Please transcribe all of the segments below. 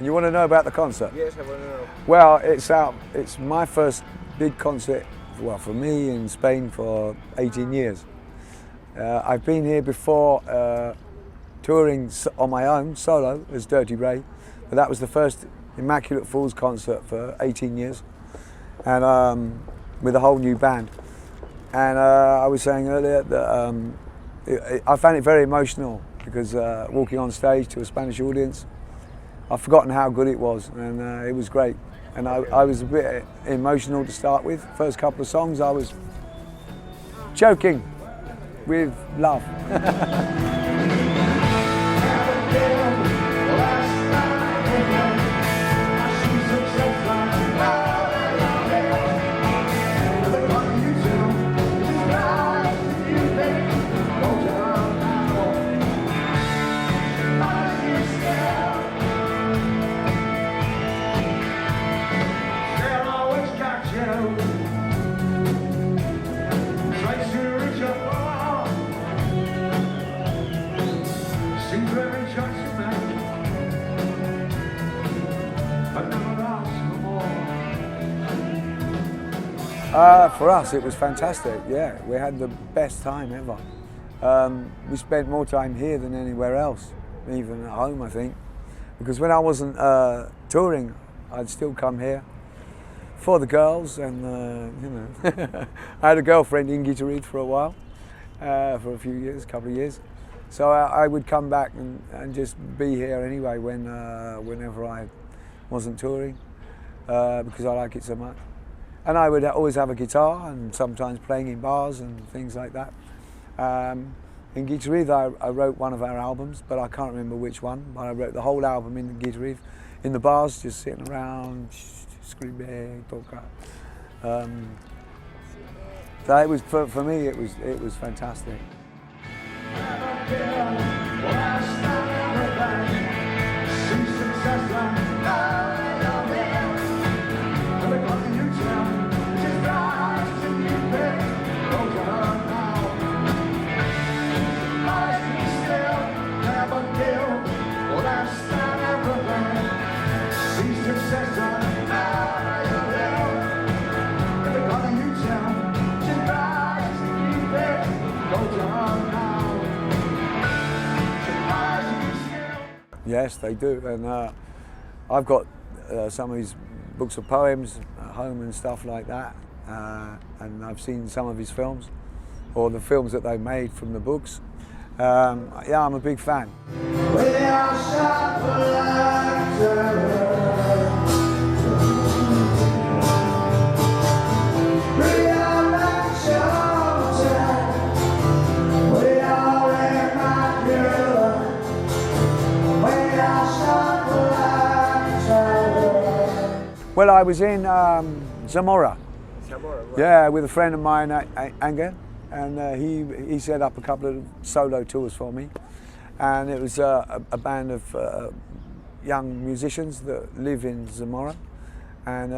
You want to know about the concert? Yes, I want to know. Well, it's my first big concert, well, for me in Spain for 18 years. I've been here before touring on my own, solo, as Dirty Ray, but that was the first Immaculate Fools concert for 18 years, and with a whole new band. And I was saying earlier that I found it very emotional because walking on stage to a Spanish audience, I've forgotten how good it was, and it was great. And I was a bit emotional to start with. First couple of songs I was choking with love. For us, it was fantastic. Yeah, we had the best time ever. We spent more time here than anywhere else, even at home, I think. Because when I wasn't touring, I'd still come here for the girls, and you know, I had a girlfriend in Madrid for a while, for a few years, couple of years. So I would come back and just be here anyway whenever I wasn't touring, because I like it so much. And I would always have a guitar, and sometimes playing in bars and things like that. In Madrid, I wrote one of our albums, but I can't remember which one. But I wrote the whole album in Madrid, in the bars, just sitting around, screaming, talking. So it was for me. It was fantastic. Yes, they do, and I've got some of his books of poems at home and stuff like that, and I've seen some of his films, or the films that they made from the books. Yeah, I'm a big fan. Well, I was in Zamora. Right. Yeah, with a friend of mine, Angel, and he set up a couple of solo tours for me, and it was a band of young musicians that live in Zamora, and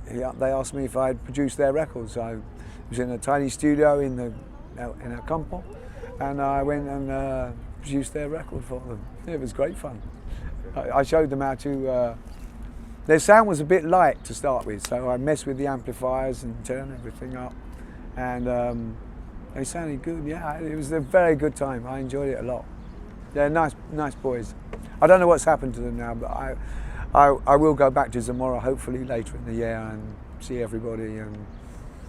they asked me if I'd produce their records. I was in a tiny studio in El Campo, and I went and produced their record for them. It was great fun. I showed them how to. Their sound was a bit light to start with, so I messed with the amplifiers and turned everything up, and they sounded good. Yeah, it was a very good time. I enjoyed it a lot. They're nice boys. I don't know what's happened to them now, but I will go back to Zamora hopefully later in the year and see everybody. And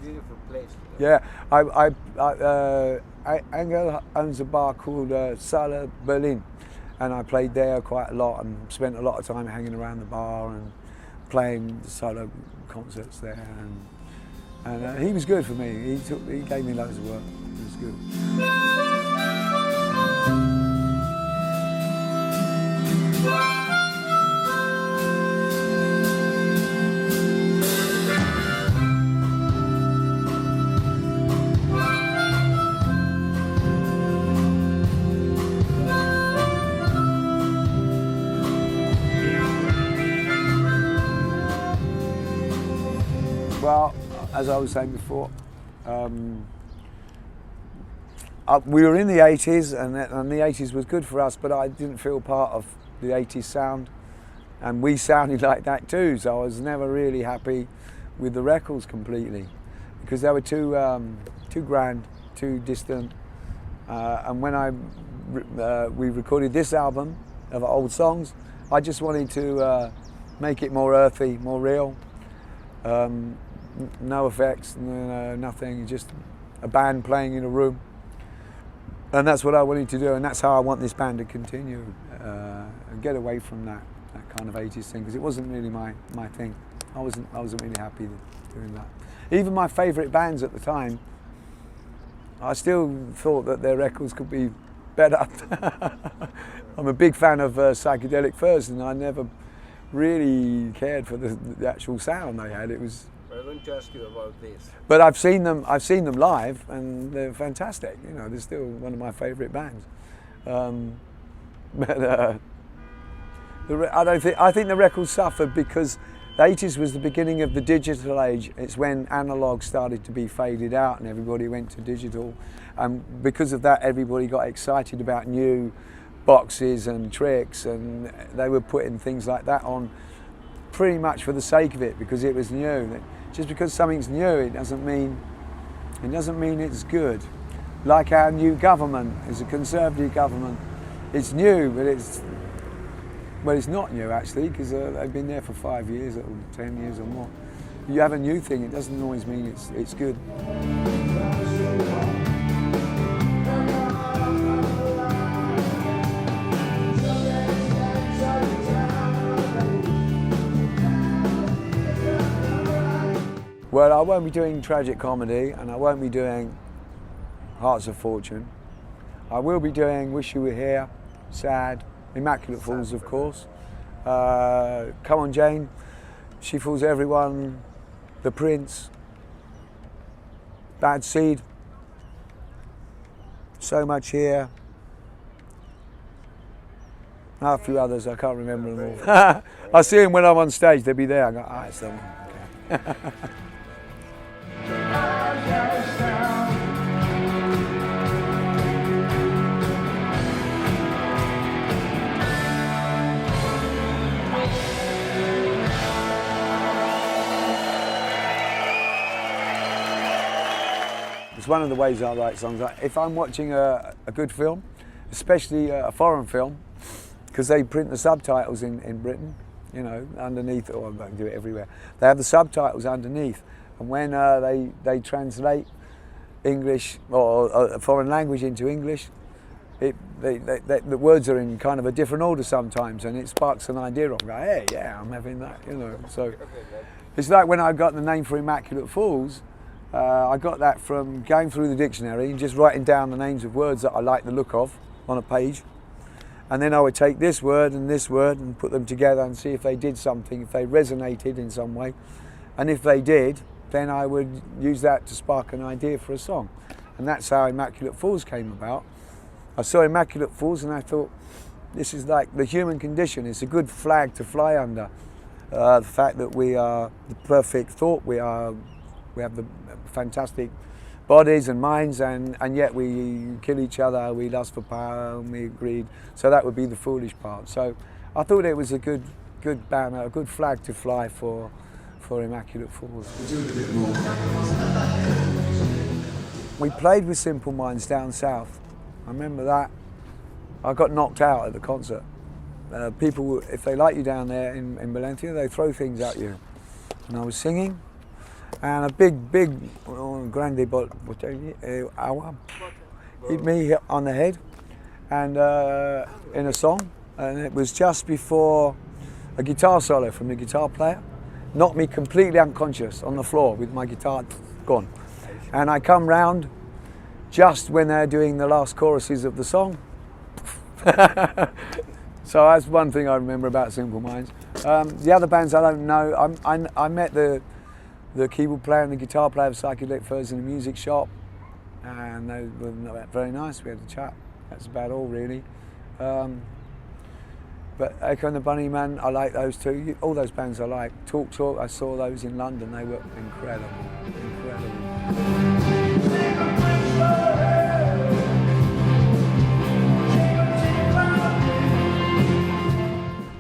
beautiful place. Yeah, Angel owns a bar called Sala Berlin, and I played there quite a lot and spent a lot of time hanging around the bar and playing solo concerts there, and he was good for me. He gave me loads of work. It was good. as I was saying before, we were in the 80s, and the 80s was good for us, but I didn't feel part of the 80s sound, and we sounded like that too, so I was never really happy with the records completely, because they were too grand, too distant, and when we recorded this album of old songs, I just wanted to make it more earthy, more real, no effects, nothing, just a band playing in a room. And that's what I wanted to do, and that's how I want this band to continue, and get away from that kind of 80s thing, because it wasn't really my thing. I wasn't really happy doing that. Even my favourite bands at the time, I still thought that their records could be better. I'm a big fan of Psychedelic Furs, and I never really cared for the actual sound they had. It was. I want to ask you about this. But I've seen them live, and they're fantastic. You know, they're still one of my favourite bands. I think the record suffered because the 80s was the beginning of the digital age. It's when analog started to be faded out, and everybody went to digital. And because of that, everybody got excited about new boxes and tricks, and they were putting things like that on pretty much for the sake of it, because it was new. Just because something's new, it doesn't mean it's good. Like our new government is a Conservative government. It's new, but it's not new actually, because they've been there for 5 years or 10 years or more. You have a new thing, it doesn't always mean it's good. Well, I won't be doing tragic comedy, and I won't be doing Hearts of Fortune. I will be doing Wish You Were Here, sad, Immaculate Fools, of course. Come On Jane, She Fools Everyone, The Prince, Bad Seed, So Much Here. A few others, I can't remember them all. I see them when I'm on stage, they'll be there. I go, it's that one. Okay. It's one of the ways I write songs. If I'm watching a good film, especially a foreign film, because they print the subtitles in Britain, you know, underneath, or I don't do it everywhere. They have the subtitles underneath, and when they translate English or a foreign language into English, the words are in kind of a different order sometimes, and it sparks an idea of, hey, yeah, I'm having that, you know. So it's like when I got the name for Immaculate Fools, I got that from going through the dictionary and just writing down the names of words that I like the look of on a page. And then I would take this word and put them together and see if they did something, if they resonated in some way. And if they did, then I would use that to spark an idea for a song. And that's how Immaculate Fools came about. I saw Immaculate Fools and I thought, this is like the human condition. It's a good flag to fly under. The fact that we are the perfect thought, we have the fantastic bodies and minds, and yet we kill each other, we lust for power, and we greed. So that would be the foolish part. So I thought it was a good banner, a good flag to fly for Immaculate Fools. We played with Simple Minds down south. I remember that. I got knocked out at the concert. People, if they like you down there in Valencia, they throw things at you. And I was singing, and a big grande agua hit me on the head, and in a song, and it was just before a guitar solo from the guitar player, knocked me completely unconscious on the floor with my guitar gone. And I come round just when they're doing the last choruses of the song. So that's one thing I remember about Simple Minds. The other bands I don't know. I met the keyboard player and the guitar player of Psychedelic Furs in a music shop, and they were very nice. We had a chat. That's about all really. But Echo and the Bunnymen, I like those too. All those bands I like. Talk, I saw those in London. They were incredible.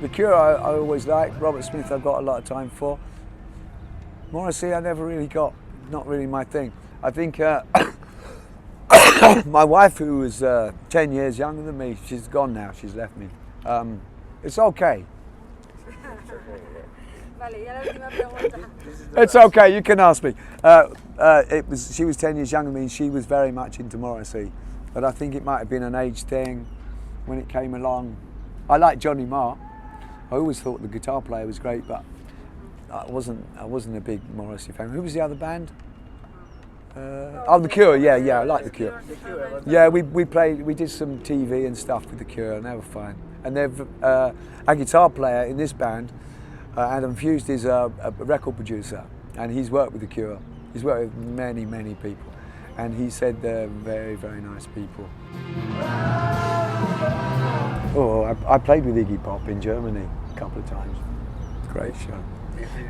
The Cure I always liked. Robert Smith I've got a lot of time for. Morrissey I never really got, not really my thing. I think my wife, who was 10 years younger than me, she's gone now, she's left me. It's okay. It's okay, you can ask me. She was 10 years younger than me, she was very much into Morrissey. But I think it might have been an age thing when it came along. I like Johnny Marr. I always thought the guitar player was great, but I wasn't a big Morrissey fan. Who was the other band? The Cure. Yeah, I like the Cure. Yeah, we did some TV and stuff with the Cure, and they were fine. And they've our guitar player in this band, Adam Fused, is a record producer, and he's worked with the Cure. He's worked with many people, and he said they're very, very nice people. Oh, I played with Iggy Pop in Germany a couple of times. Great show.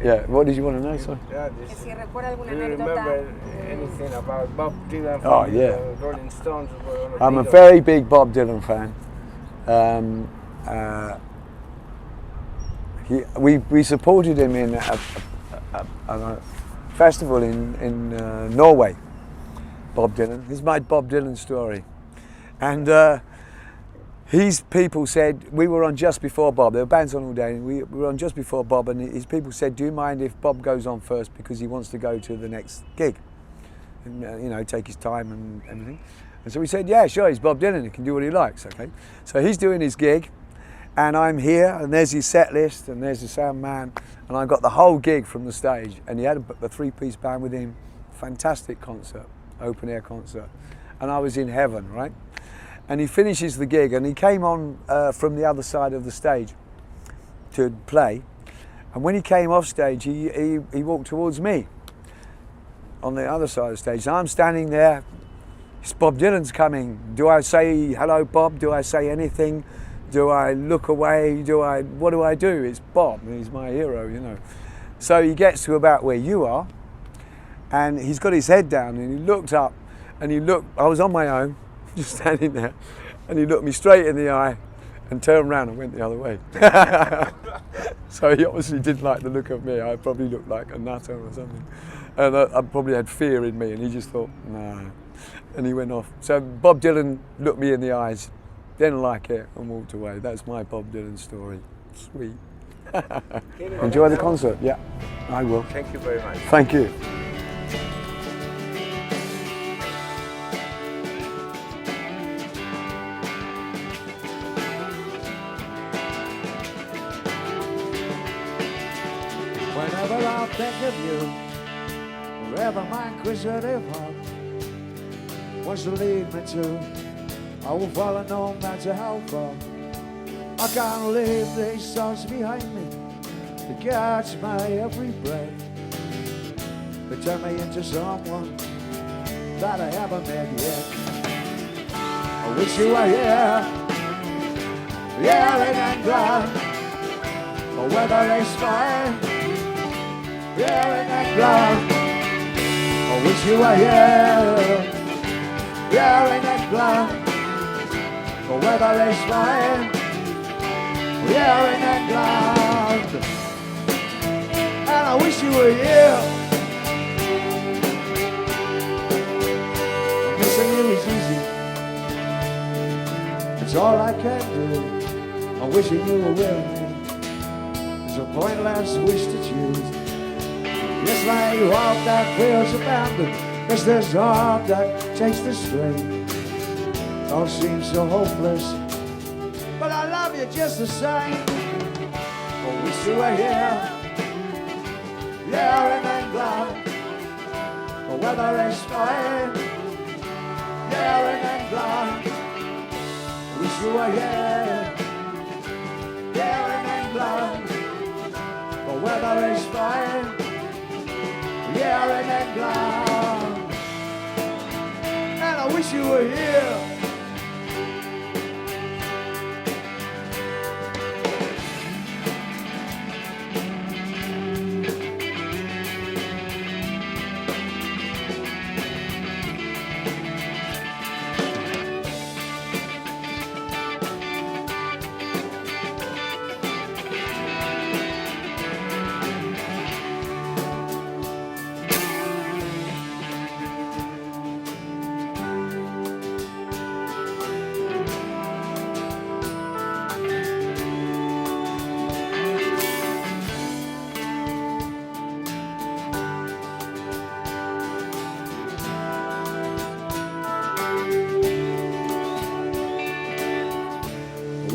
Yeah, what did you want to know, sorry? Do you remember anything about Bob Dylan? Oh, yeah. Rolling Stones? I'm a very big Bob Dylan fan. We supported him in a festival in Norway. Bob Dylan. This is my Bob Dylan story. And his people said, we were on just before Bob, there were bands on all day, and we were on just before Bob, and his people said, do you mind if Bob goes on first because he wants to go to the next gig? And, take his time and everything. And so we said, yeah, sure, he's Bob Dylan, he can do what he likes, okay? So he's doing his gig, and I'm here, and there's his set list, and there's the sound man, and I got the whole gig from the stage, and he had a three-piece band with him, fantastic concert, open air concert, and I was in heaven, right? And he finishes the gig, and he came on from the other side of the stage to play. And when he came off stage, he walked towards me on the other side of the stage. So I'm standing there. It's Bob Dylan's coming. Do I say hello, Bob? Do I say anything? Do I look away? What do I do? It's Bob. He's my hero, So he gets to about where you are, and he's got his head down, and he looked up, and I was on my own, just standing there, and he looked me straight in the eye and turned around and went the other way. So he obviously didn't like the look of me. I probably looked like a nutter or something. And I probably had fear in me, and he just thought, nah. And he went off. So Bob Dylan looked me in the eyes, didn't like it, and walked away. That's my Bob Dylan story. Sweet. Enjoy the concert. Yeah, I will. Thank you very much. Thank you. Whenever I think of you, wherever my inquisitive heart wants to lead me to, I will follow no matter how far. I can't leave these thoughts behind me to catch my every breath. They turn me into someone that I haven't met yet. I wish you were here, yelling and glad, the weather is fine. Yelling and glad, I wish you were here. Yelling and glad, the weather is fine. Yelling and glad, and I wish you were here. Missing you is easy, it's all I can do. I'm wishing you were with me, it's a pointless wish to choose. Yes, like hope that feels abandoned. Yes, there's hope that takes the strain. All seems so hopeless, but I love you just the same. I wish you were here, yelling and glad. The weather is fine, yelling and glad. I wish you were here, yelling and glad. The weather is fine. Yelling and glad, and I wish you were here.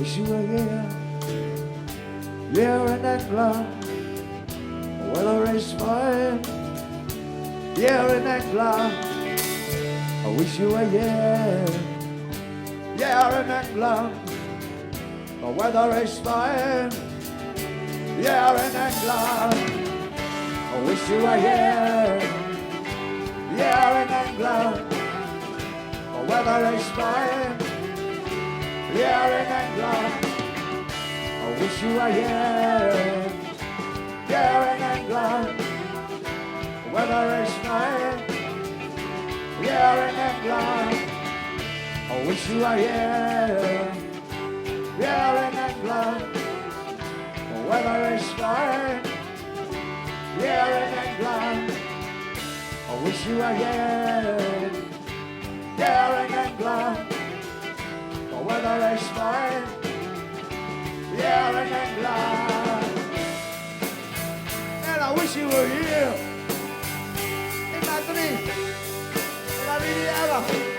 wish you were here. Here in England, weather is fine. Here in England, I wish you were here. Here in England, the weather is fine. Here in England, I wish you were here. Here in England, the weather is fine. Here in England, I wish you were here. Here in England, the weather is fine. Here in England, I wish you were here. Here in England, the weather is fine. Here in England, I wish you were here. Here in England, the weather is fine. Here in England, and I wish you were here. In Madrid, la Riviera.